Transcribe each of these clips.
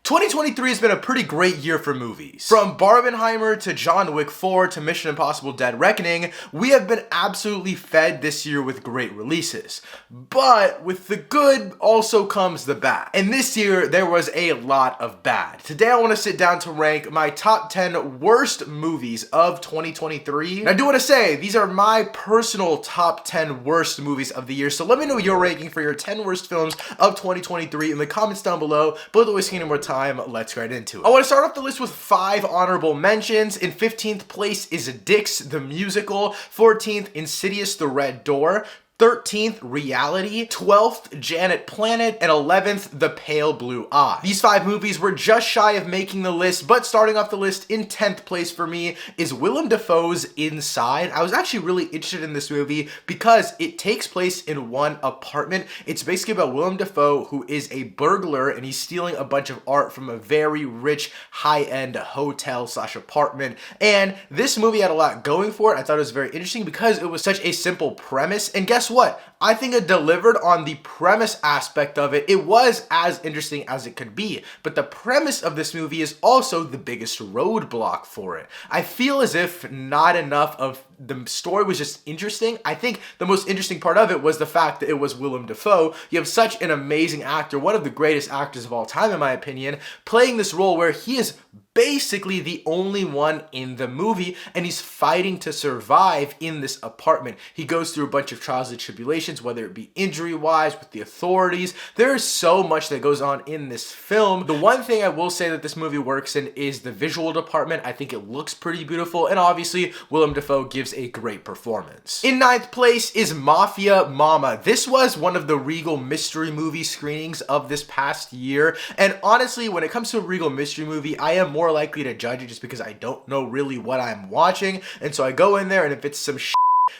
2023 has been a pretty great year for movies. From Barbenheimer to John Wick 4 to Mission Impossible Dead Reckoning, we have been absolutely fed this year with great releases. But with the good also comes the bad. And this year, there was a lot of bad. Today, I want to sit down to rank my top 10 worst movies of 2023. And I do want to say, these are my personal top 10 worst movies of the year. So let me know your ranking for your 10 worst films of 2023 in the comments down below. But without wasting any more time, let's get right into it. I want to start off the list with 5 honorable mentions. In 15th place is Dix the Musical. 14th, Insidious the Red Door. 13th, Reality, 12th, Janet Planet, and 11th, The Pale Blue Eye. These 5 movies were just shy of making the list, but starting off the list in 10th place for me is Willem Dafoe's Inside. I was actually really interested in this movie because it takes place in one apartment. It's basically about Willem Dafoe, who is a burglar, and he's stealing a bunch of art from a very rich, high-end hotel/apartment. And this movie had a lot going for it. I thought it was very interesting because it was such a simple premise, and guess what? I think it delivered on the premise aspect of it. It was as interesting as it could be, but the premise of this movie is also the biggest roadblock for it. I feel as if not enough of the story was just interesting. I think the most interesting part of it was the fact that it was Willem Dafoe. You have such an amazing actor, one of the greatest actors of all time in my opinion, playing this role where he is basically the only one in the movie, and he's fighting to survive in this apartment. He goes through a bunch of trials and tribulations, whether it be injury-wise, with the authorities. There is so much that goes on in this film. The one thing I will say that this movie works in is the visual department. I think it looks pretty beautiful, and obviously, Willem Dafoe gives a great performance. In 9th place is Mafia Mama. This was one of the Regal mystery movie screenings of this past year, and honestly, when it comes to a Regal mystery movie, I am more likely to judge it just because I don't know really what I'm watching, and so I go in there, and if it's some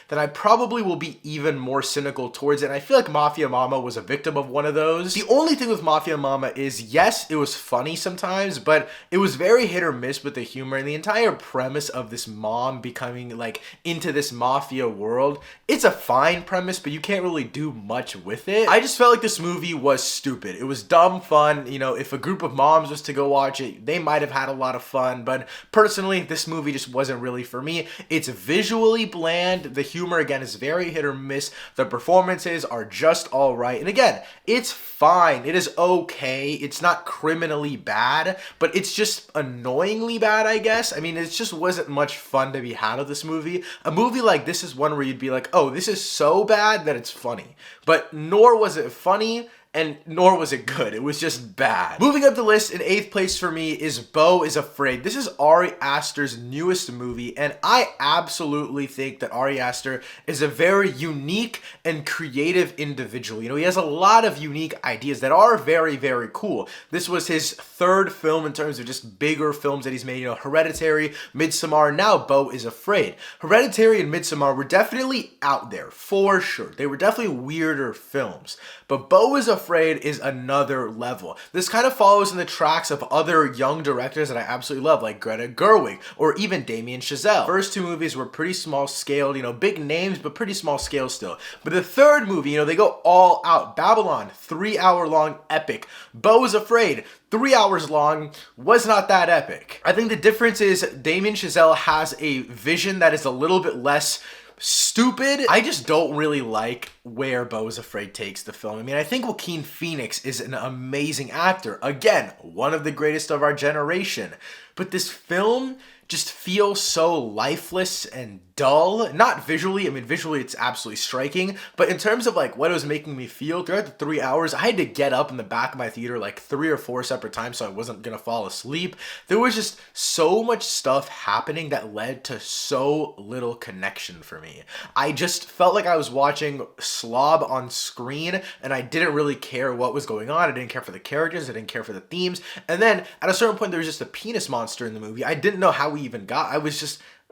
then I probably will be even more cynical towards it. And I feel like Mafia Mama was a victim of one of those. The only thing with Mafia Mama is, yes, it was funny sometimes, but it was very hit or miss with the humor, and the entire premise of this mom becoming like into this mafia world, it's a fine premise, but you can't really do much with it. I just felt like this movie was stupid. It was dumb fun. You know, if a group of moms was to go watch it, they might have had a lot of fun, but personally, this movie just wasn't really for me. It's visually bland. The humor, again, is very hit or miss. The performances are just all right. And again, it's fine. It is okay. It's not criminally bad, but it's just annoyingly bad, I guess. I mean, it just wasn't much fun to be had of this movie. A movie like this is one where you'd be like, oh, this is so bad that it's funny. But nor was it funny, and nor was it good. It was just bad. Moving up the list in 8th place for me is Beau is Afraid. This is Ari Aster's newest movie, and I absolutely think that Ari Aster is a very unique and creative individual. You know, he has a lot of unique ideas that are very, very cool. This was his 3rd film in terms of just bigger films that he's made. You know, Hereditary, Midsommar, now Beau is Afraid. Hereditary and Midsommar were definitely out there, for sure. They were definitely weirder films. But Beau is Afraid is another level. This kind of follows in the tracks of other young directors that I absolutely love, like Greta Gerwig or even Damien Chazelle. First 2 movies were pretty small scale, you know, big names, but pretty small scale still. But the 3rd movie, you know, they go all out. Babylon, 3-hour-long epic. Beau is Afraid, 3 hours long, was not that epic. I think the difference is Damien Chazelle has a vision that is a little bit less stupid. I just don't really like where Beau is Afraid takes the film. I mean, I think Joaquin Phoenix is an amazing actor. Again, one of the greatest of our generation. But this film just feels so lifeless and dull. Not visually. I mean, visually it's absolutely striking, but in terms of like what it was making me feel throughout the 3 hours, I had to get up in the back of my theater like 3 or 4 separate times so I wasn't gonna fall asleep. There was just so much stuff happening that led to so little connection for me. I just felt like I was watching slob on screen, and I didn't really care what was going on. I didn't care for the characters. I didn't care for the themes. And then at a certain point, there was just a penis monster in the movie. I didn't know how we even got.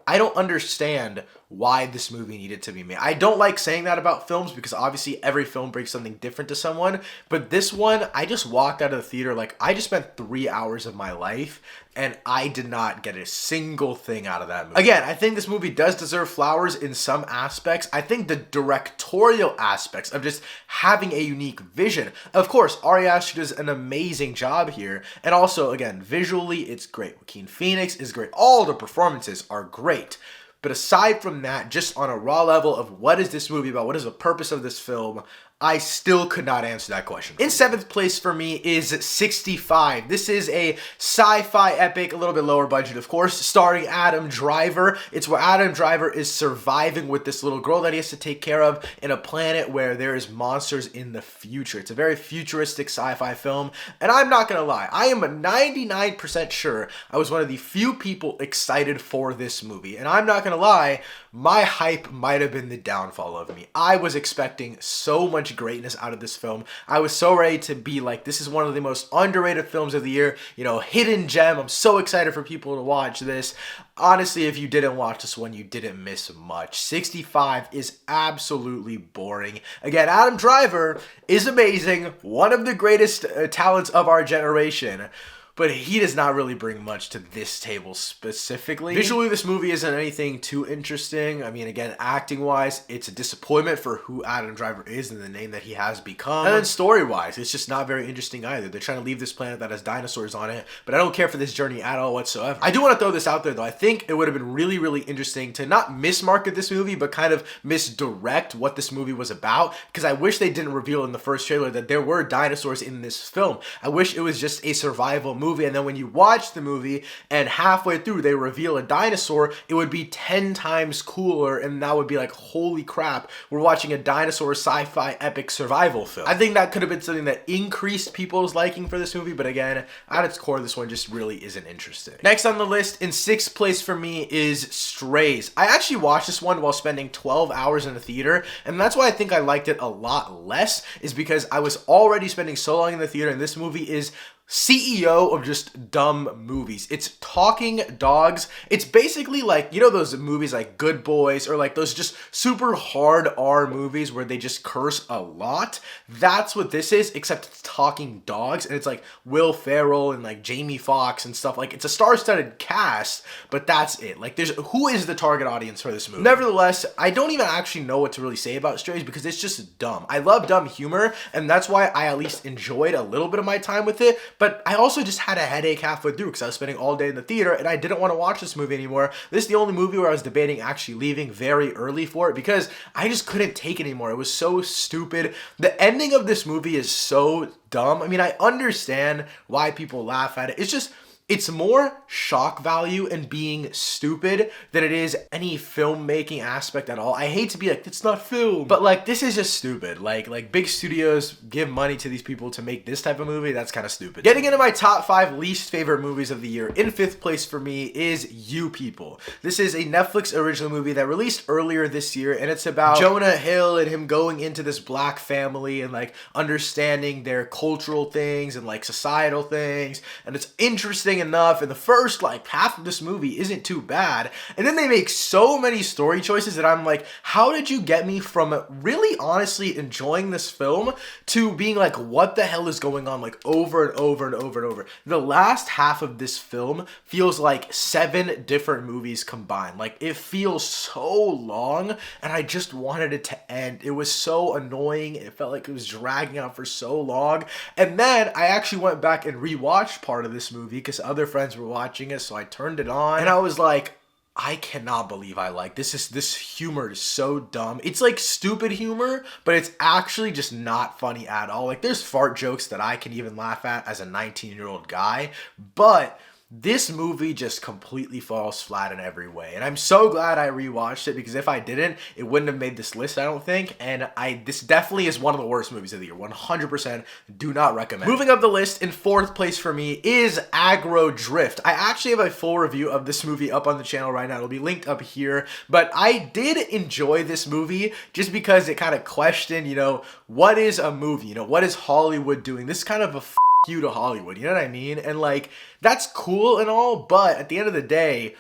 I don't understand why this movie needed to be made. I don't like saying that about films because obviously every film brings something different to someone, but this one, I just walked out of the theater like I just spent 3 hours of my life and I did not get a single thing out of that movie. Again, I think this movie does deserve flowers in some aspects. I think the directorial aspects of just having a unique vision. Of course, Aryan does an amazing job here. And also, again, visually, it's great. Joaquin Phoenix is great. All the performances are great. But aside from that, just on a raw level of what is this movie about, what is the purpose of this film, I still could not answer that question. In 7th place for me is 65. This is a sci-fi epic, a little bit lower budget, of course, starring Adam Driver. It's where Adam Driver is surviving with this little girl that he has to take care of in a planet where there is monsters in the future. It's a very futuristic sci-fi film, and I'm not gonna lie, I am 99% sure I was one of the few people excited for this movie, and I'm not gonna lie, my hype might have been the downfall of me. I was expecting so much greatness out of this film. I was so ready to be like, this is one of the most underrated films of the year, you know, hidden gem. I'm so excited for people to watch this. Honestly, if you didn't watch this one, you didn't miss much. 65 is absolutely boring. Again, Adam Driver is amazing, one of the greatest talents of our generation, but he does not really bring much to this table specifically. Visually, this movie isn't anything too interesting. I mean, again, acting-wise, it's a disappointment for who Adam Driver is and the name that he has become. And then story-wise, it's just not very interesting either. They're trying to leave this planet that has dinosaurs on it, but I don't care for this journey at all whatsoever. I do want to throw this out there, though. I think it would have been really, really interesting to not mismarket this movie, but kind of misdirect what this movie was about, because I wish they didn't reveal in the first trailer that there were dinosaurs in this film. I wish it was just a survival movie, and then when you watch the movie and halfway through they reveal a dinosaur, it would be 10 times cooler, and that would be like, holy crap, we're watching a dinosaur sci-fi epic survival film. I think that could have been something that increased people's liking for this movie, but again, at its core, this one just really isn't interesting. Next on the list, in 6th place for me, is Strays. I actually watched this one while spending 12 hours in the theater, and that's why I think I liked it a lot less, is because I was already spending so long in the theater, and this movie is CEO of just dumb movies. It's talking dogs. It's basically like, you know, those movies like Good Boys, or like those just super hard R movies where they just curse a lot. That's what this is, except it's talking dogs, and it's like Will Ferrell and like Jamie Foxx and stuff. Like, it's a star-studded cast, but that's it. Like, who is the target audience for this movie? Nevertheless, I don't even actually know what to really say about Strays because it's just dumb. I love dumb humor, and that's why I at least enjoyed a little bit of my time with it. But I also just had a headache halfway through because I was spending all day in the theater and I didn't want to watch this movie anymore. This is the only movie where I was debating actually leaving very early for it because I just couldn't take it anymore. It was so stupid. The ending of this movie is so dumb. I mean, I understand why people laugh at it. It's more shock value and being stupid than it is any filmmaking aspect at all. I hate to be like, it's not film, but like, this is just stupid. Like big studios give money to these people to make this type of movie. That's kind of stupid. Getting into my top 5 least favorite movies of the year, in 5th place for me is You People. This is a Netflix original movie that released earlier this year, and it's about Jonah Hill and him going into this black family and like understanding their cultural things and like societal things, and it's interesting enough, and the first like half of this movie isn't too bad, and then they make so many story choices that I'm like, how did you get me from really honestly enjoying this film to being like, what the hell is going on, like over and over and over and over. The last half of this film feels like 7 different movies combined. Like, it feels so long, and I just wanted it to end. It was so annoying. It felt like it was dragging out for so long. And then I actually went back and rewatched part of this movie because other friends were watching it, so I turned it on and I was like, I cannot believe I like this. This humor is so dumb. It's like stupid humor, but it's actually just not funny at all. Like, there's fart jokes that I can even laugh at as a 19-year-old guy, but this movie just completely falls flat in every way. And I'm so glad I rewatched it, because if I didn't, it wouldn't have made this list, I don't think. And this definitely is one of the worst movies of the year. 100% do not recommend. Moving up the list, in 4th place for me is Aggro Drift. I actually have a full review of this movie up on the channel right now. It'll be linked up here. But I did enjoy this movie just because it kind of questioned, you know, what is a movie? You know, what is Hollywood doing? This is kind of a you to Hollywood, you know what I mean? And like, that's cool and all, but at the end of the day,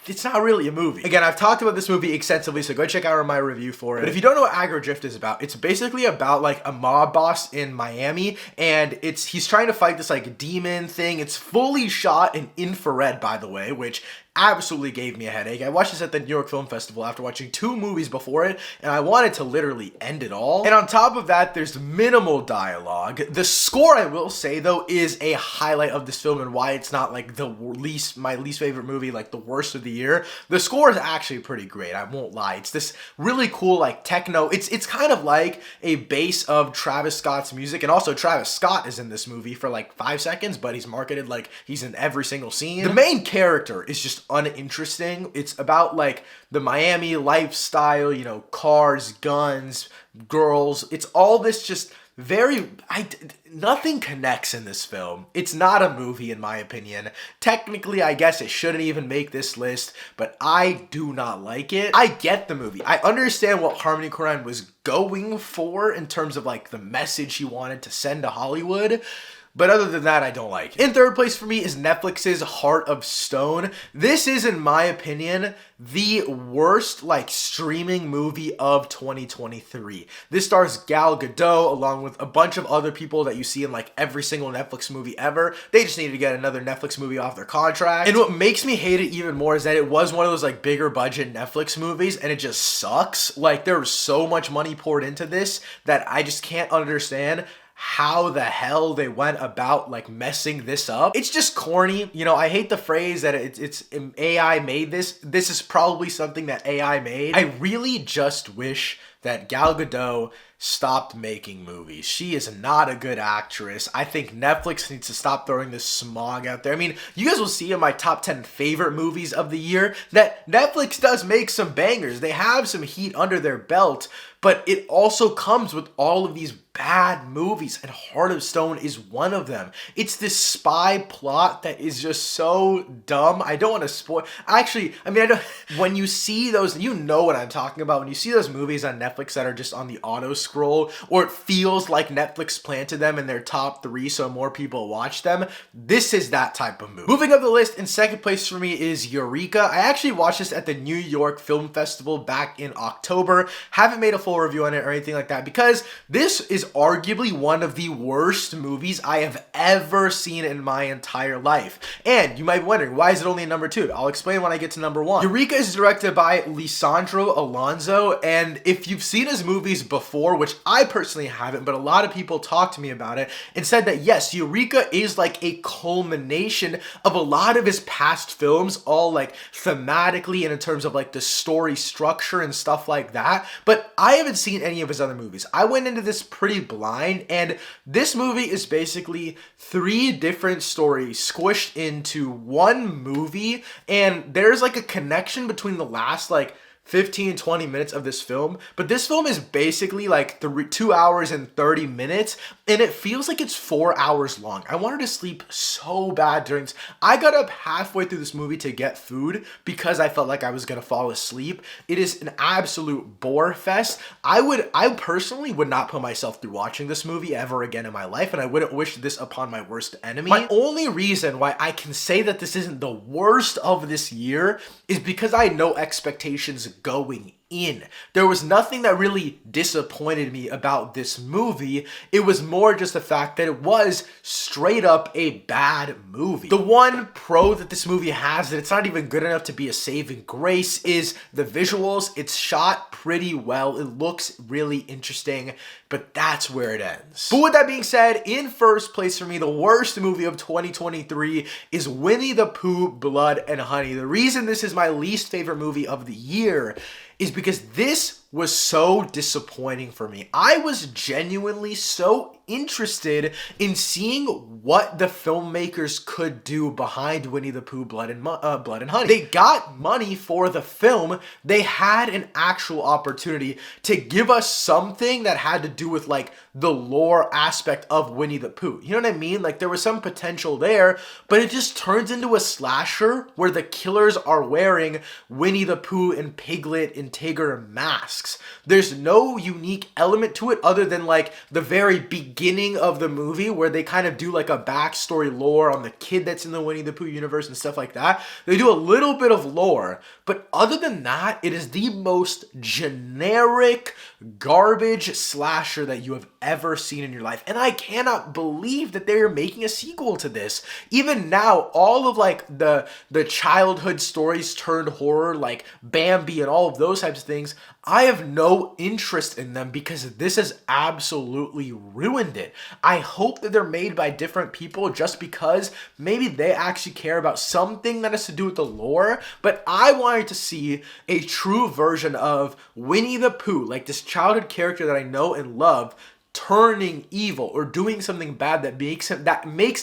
it's not really a movie. Again, I've talked about this movie extensively, so go check out my review for it. But if you don't know what Aggro Drift is about, it's basically about like a mob boss in Miami, and he's trying to fight this like demon thing. It's fully shot in infrared, by the way, which absolutely gave me a headache. I watched this at the New York Film Festival after watching 2 movies before it, and I wanted to literally end it all. And on top of that, there's minimal dialogue. The score, I will say though, is a highlight of this film and why it's not like my least favorite movie, like the worst of the year. The score is actually pretty great, I won't lie. It's this really cool like techno, it's kind of like a base of Travis Scott's music, and also Travis Scott is in this movie for like 5 seconds, but he's marketed like he's in every single scene. The main character is just uninteresting. It's about like the Miami lifestyle, you know, cars, guns, girls. It's all this just nothing connects in this film. It's not a movie in my opinion. Technically, I guess it shouldn't even make this list, but I do not like it. I get the movie. I understand what Harmony Korine was going for in terms of like the message he wanted to send to Hollywood. But other than that, I don't like it. In third place for me is Netflix's Heart of Stone. This is, in my opinion, the worst like streaming movie of 2023. This stars Gal Gadot along with a bunch of other people that you see in like every single Netflix movie ever. They just needed to get another Netflix movie off their contract. And what makes me hate it even more is that it was one of those like bigger budget Netflix movies and it just sucks. Like there was so much money poured into this that I just can't understand how the hell they went about like messing this up. It's just corny. You know, I hate the phrase that it's AI made this. This is probably something that AI made. I really just wish that Gal Gadot stopped making movies. She is not a good actress. I think Netflix needs to stop throwing this smog out there. I mean, you guys will see in my top 10 favorite movies of the year that Netflix does make some bangers. They have some heat under their belt, but it also comes with all of these bad movies, and Heart of Stone is one of them. It's this spy plot that is just so dumb. I don't want to spoil. Actually, I mean, when you see those, you know what I'm talking about. When you see those movies on Netflix that are just on the auto scroll, or it feels like Netflix planted them in their top 3 so more people watch them, this is that type of movie. Moving up the list, in second place for me is Eureka. I actually watched this at the New York Film Festival back in October. Haven't made a full review on it or anything like that because this is arguably one of the worst movies I have ever seen in my entire life. And you might be wondering, why is it only number 2? I'll explain when I get to number 1. Eureka is directed by Lisandro Alonso, and if you've seen his movies before, which I personally haven't, but a lot of people talked to me about it and said that yes, Eureka is like a culmination of a lot of his past films, all like thematically and in terms of like the story structure and stuff like that. But I haven't seen any of his other movies. I went into this pretty blind, and this movie is basically 3 different stories squished into one movie, and there's like a connection between the last like 15-20 minutes of this film, but this film is basically like 2 hours and 30 minutes, and it feels like it's 4 hours long. I wanted to sleep so bad during this. I got up halfway through this movie to get food because I felt like I was gonna fall asleep. It is an absolute bore fest. I personally would not put myself through watching this movie ever again in my life, and I wouldn't wish this upon my worst enemy. My only reason why I can say that this isn't the worst of this year is because I had no expectations going in. There was nothing that really disappointed me about this movie. It was more just the fact that it was straight up a bad movie. The one pro that this movie has that it's not even good enough to be a saving grace is the visuals. It's shot pretty well. It looks really interesting, but that's where it ends. But with that being said, in first place for me, the worst movie of 2023 is Winnie the Pooh, Blood and Honey. The reason this is my least favorite movie of the year is because this was so disappointing for me. I was genuinely so interested in seeing what the filmmakers could do behind Winnie the Pooh, Blood and Honey. They got money for the film. They had an actual opportunity to give us something that had to do with like the lore aspect of Winnie the Pooh. You know what I mean? Like there was some potential there, but it just turns into a slasher where the killers are wearing Winnie the Pooh and Piglet and Tigger masks. masks. There's no unique element to it other than like the very beginning of the movie where they kind of do like a backstory lore on the kid that's in the Winnie the Pooh universe and stuff like that. They do a little bit of lore, but other than that, it is the most generic garbage slasher that you have ever seen in your life. And I cannot believe that they're making a sequel to this. Even now, all of like the childhood stories turned horror, like Bambi and all of those types of things, I have no interest in them because this has absolutely ruined it. I hope that they're made by different people just because maybe they actually care about something that has to do with the lore, but I wanted to see a true version of Winnie the Pooh, like this childhood character that I know and love, turning evil or doing something bad that makes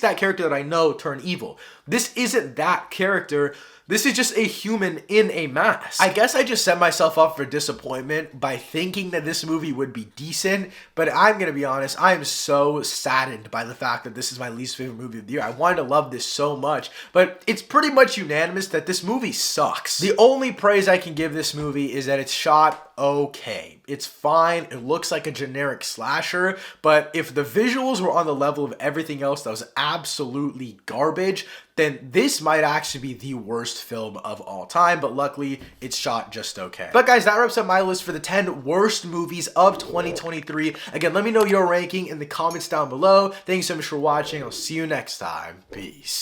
that character that I know turn evil. This isn't that character. This is just a human in a mask. I guess I just set myself up for disappointment by thinking that this movie would be decent, but I'm gonna be honest, I am so saddened by the fact that this is my least favorite movie of the year. I wanted to love this so much, but it's pretty much unanimous that this movie sucks. The only praise I can give this movie is that it's shot okay. It's fine. It looks like a generic slasher, but if the visuals were on the level of everything else that was absolutely garbage, then this might actually be the worst film of all time, but luckily it's shot just okay. But guys, that wraps up my list for the 10 worst movies of 2023. Again, let me know your ranking in the comments down below. Thanks so much for watching. I'll see you next time. Peace.